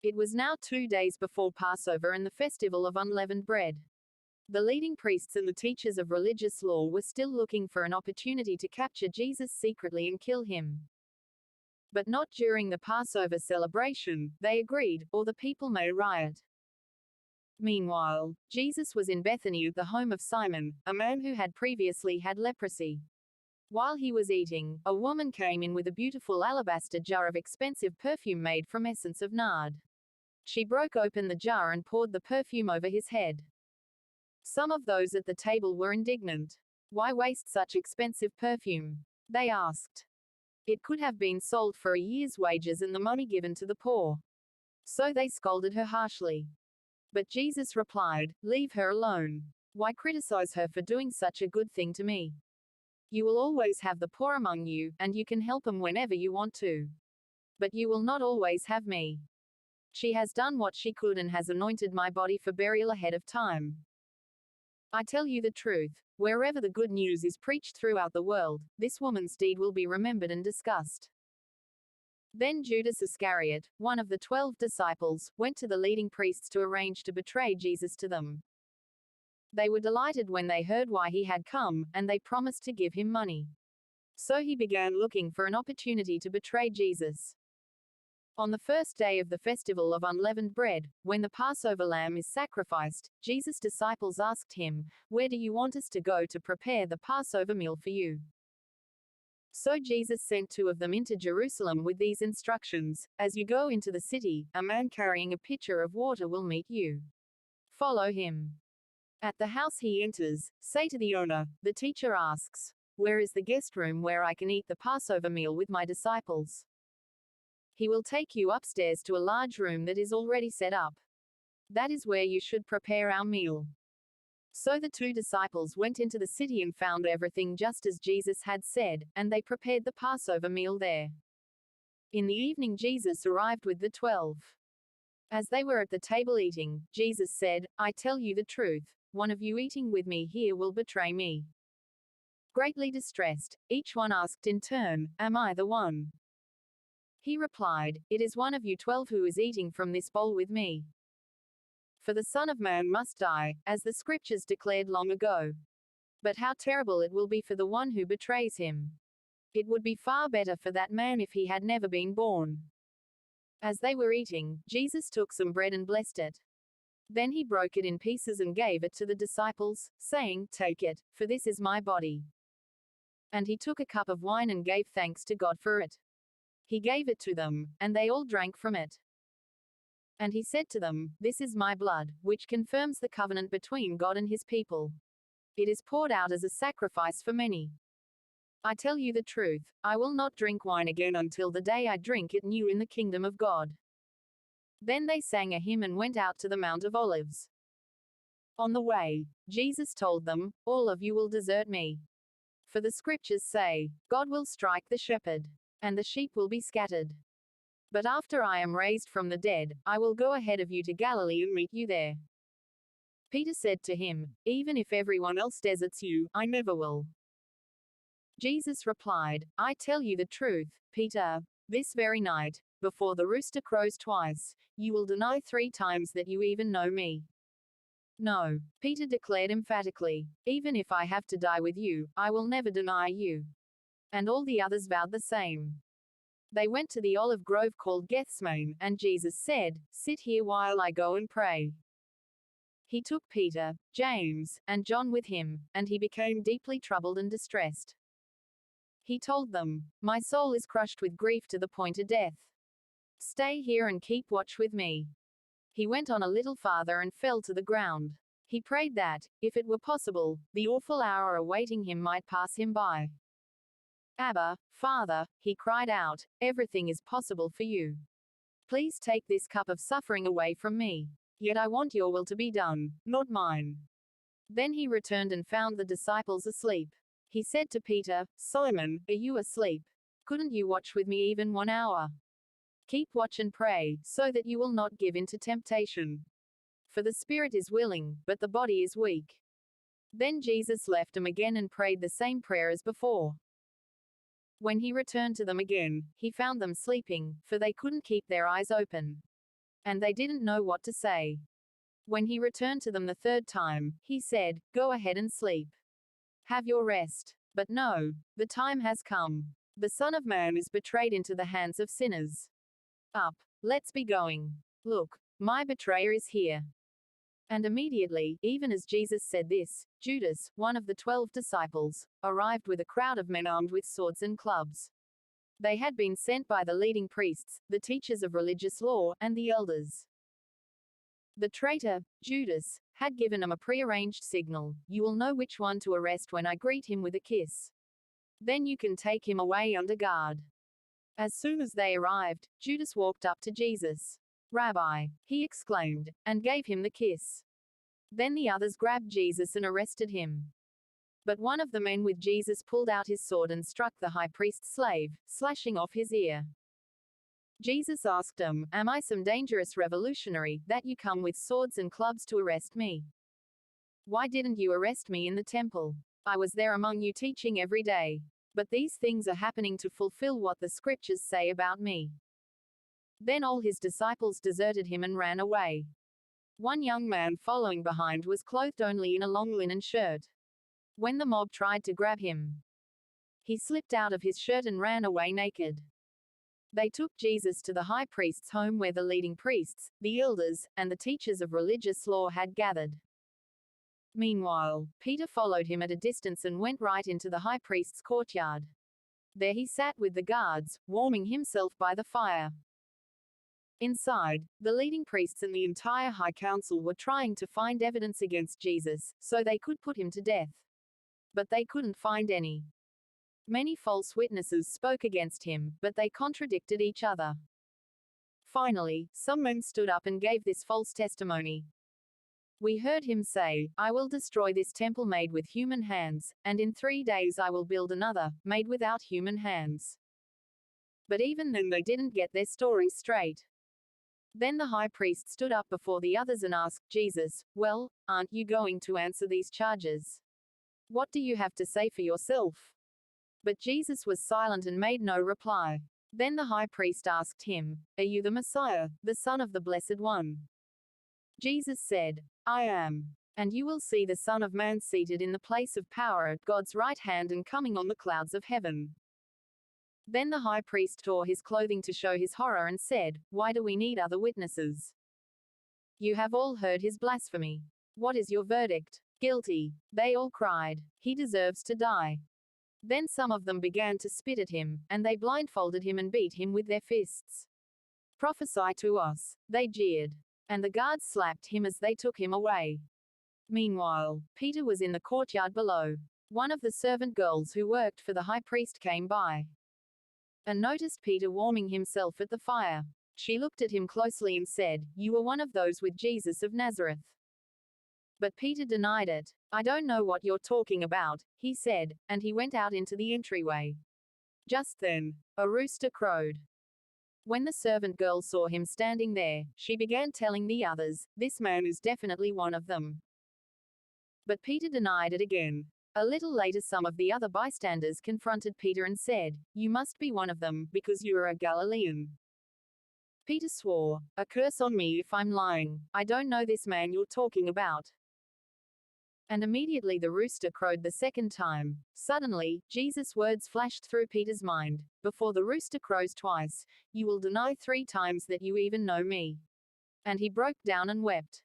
It was now 2 days before Passover and the festival of unleavened bread. The leading priests and the teachers of religious law were still looking for an opportunity to capture Jesus secretly and kill him. But not during the Passover celebration, they agreed, or the people may riot. Meanwhile, Jesus was in Bethany at the home of Simon, a man who had previously had leprosy. While he was eating, a woman came in with a beautiful alabaster jar of expensive perfume made from essence of nard. She broke open the jar and poured the perfume over his head. Some of those at the table were indignant. Why waste such expensive perfume? They asked. It could have been sold for a year's wages and the money given to the poor. So they scolded her harshly. But Jesus replied, "Leave her alone. Why criticize her for doing such a good thing to me? You will always have the poor among you, and you can help them whenever you want to. But you will not always have me. She has done what she could and has anointed my body for burial ahead of time. I tell you the truth, wherever the good news is preached throughout the world, this woman's deed will be remembered and discussed." Then Judas Iscariot, one of the 12 disciples, went to the leading priests to arrange to betray Jesus to them. They were delighted when they heard why he had come, and they promised to give him money. So he began looking for an opportunity to betray Jesus. On the first day of the festival of unleavened bread, when the Passover lamb is sacrificed, Jesus' disciples asked him, "Where do you want us to go to prepare the Passover meal for you?" So Jesus sent 2 of them into Jerusalem with these instructions: "As you go into the city, a man carrying a pitcher of water will meet you. Follow him. At the house he enters, say to the owner, 'The teacher asks, where is the guest room where I can eat the Passover meal with my disciples?' He will take you upstairs to a large room that is already set up. That is where you should prepare our meal." So the 2 disciples went into the city and found everything just as Jesus had said, and they prepared the Passover meal there. In the evening Jesus arrived with the 12. As they were at the table eating, Jesus said, "I tell you the truth, one of you eating with me here will betray me." Greatly distressed, each one asked in turn, "Am I the one?" He replied, "It is one of you 12 who is eating from this bowl with me. For the Son of Man must die, as the scriptures declared long ago. But how terrible it will be for the one who betrays him. It would be far better for that man if he had never been born." As they were eating, Jesus took some bread and blessed it. Then he broke it in pieces and gave it to the disciples, saying, "Take it, for this is my body." And he took a cup of wine and gave thanks to God for it. He gave it to them, and they all drank from it. And he said to them, "This is my blood, which confirms the covenant between God and his people. It is poured out as a sacrifice for many. I tell you the truth, I will not drink wine again until the day I drink it new in the kingdom of God." Then they sang a hymn and went out to the Mount of Olives. On the way, Jesus told them, "All of you will desert me. For the scriptures say, God will strike the shepherd, and the sheep will be scattered. But after I am raised from the dead, I will go ahead of you to Galilee and meet you there." Peter said to him, "Even if everyone else deserts you, I never will." Jesus replied, "I tell you the truth, Peter, this very night, before the rooster crows twice, you will deny 3 times that you even know me." "No," Peter declared emphatically, "even if I have to die with you, I will never deny you." And all the others vowed the same. They went to the olive grove called Gethsemane, and Jesus said, "Sit here while I go and pray." He took Peter, James, and John with him, and he became deeply troubled and distressed. He told them, "My soul is crushed with grief to the point of death. Stay here and keep watch with me." He went on a little farther and fell to the ground. He prayed that, if it were possible, the awful hour awaiting him might pass him by. "Abba, Father," he cried out, "everything is possible for you. Please take this cup of suffering away from me. Yet I want your will to be done, not mine." Then he returned and found the disciples asleep. He said to Peter, "Simon, are you asleep? Couldn't you watch with me even 1 hour? Keep watch and pray, so that you will not give in to temptation. For the spirit is willing, but the body is weak." Then Jesus left them again and prayed the same prayer as before. When he returned to them again, he found them sleeping, for they couldn't keep their eyes open. and they didn't know what to say. When he returned to them the third time, he said, "Go ahead and sleep. Have your rest." But no, the time has come. The Son of Man is betrayed into the hands of sinners. Up, let's be going. Look, my betrayer is here. And immediately, even as Jesus said this, Judas, one of the 12 disciples, arrived with a crowd of men armed with swords and clubs. They had been sent by the leading priests, the teachers of religious law, and the elders. The traitor, Judas, had given him a prearranged signal: "You will know which one to arrest when I greet him with a kiss. Then you can take him away under guard." As soon as they arrived, Judas walked up to Jesus. "Rabbi," he exclaimed, and gave him the kiss. Then the others grabbed Jesus and arrested him. But one of the men with Jesus pulled out his sword and struck the high priest's slave, slashing off his ear. Jesus asked him, "Am I some dangerous revolutionary, that you come with swords and clubs to arrest me? Why didn't you arrest me in the temple? I was there among you teaching every day. But these things are happening to fulfill what the scriptures say about me." Then all his disciples deserted him and ran away. One young man following behind was clothed only in a long linen shirt. When the mob tried to grab him, he slipped out of his shirt and ran away naked. They took Jesus to the high priest's home, where the leading priests, the elders, and the teachers of religious law had gathered. Meanwhile, Peter followed him at a distance and went right into the high priest's courtyard. There he sat with the guards, warming himself by the fire. Inside, the leading priests and the entire high council were trying to find evidence against Jesus, so they could put him to death. But they couldn't find any. Many false witnesses spoke against him, but they contradicted each other. Finally, some men stood up and gave this false testimony. "We heard him say, 'I will destroy this temple made with human hands, and in 3 days I will build another, made without human hands.'" But even then they didn't get their story straight. Then the high priest stood up before the others and asked Jesus, "Well, aren't you going to answer these charges? What do you have to say for yourself?" But Jesus was silent and made no reply. Then the high priest asked him, "Are you the Messiah, the Son of the Blessed One?" Jesus said, "I am. And you will see the Son of Man seated in the place of power at God's right hand and coming on the clouds of heaven." Then the high priest tore his clothing to show his horror and said, "Why do we need other witnesses? You have all heard his blasphemy. What is your verdict?" "Guilty," they all cried. "He deserves to die." Then some of them began to spit at him, and they blindfolded him and beat him with their fists. "Prophesy to us," they jeered. And the guards slapped him as they took him away. Meanwhile, Peter was in the courtyard below. One of the servant girls who worked for the high priest came by and noticed Peter warming himself at the fire. She looked at him closely and said, "You were one of those with Jesus of Nazareth." But Peter denied it. "I don't know what you're talking about," he said, and he went out into the entryway. Just then, a rooster crowed. When the servant girl saw him standing there, she began telling the others, "This man is definitely one of them." But Peter denied it again. A little later, some of the other bystanders confronted Peter and said, "You must be one of them, because you are a Galilean." Peter swore, "A curse on me if I'm lying. I don't know this man you're talking about." And immediately the rooster crowed the second time. Suddenly, Jesus' words flashed through Peter's mind. "Before the rooster crows twice, you will deny 3 times that you even know me." And he broke down and wept.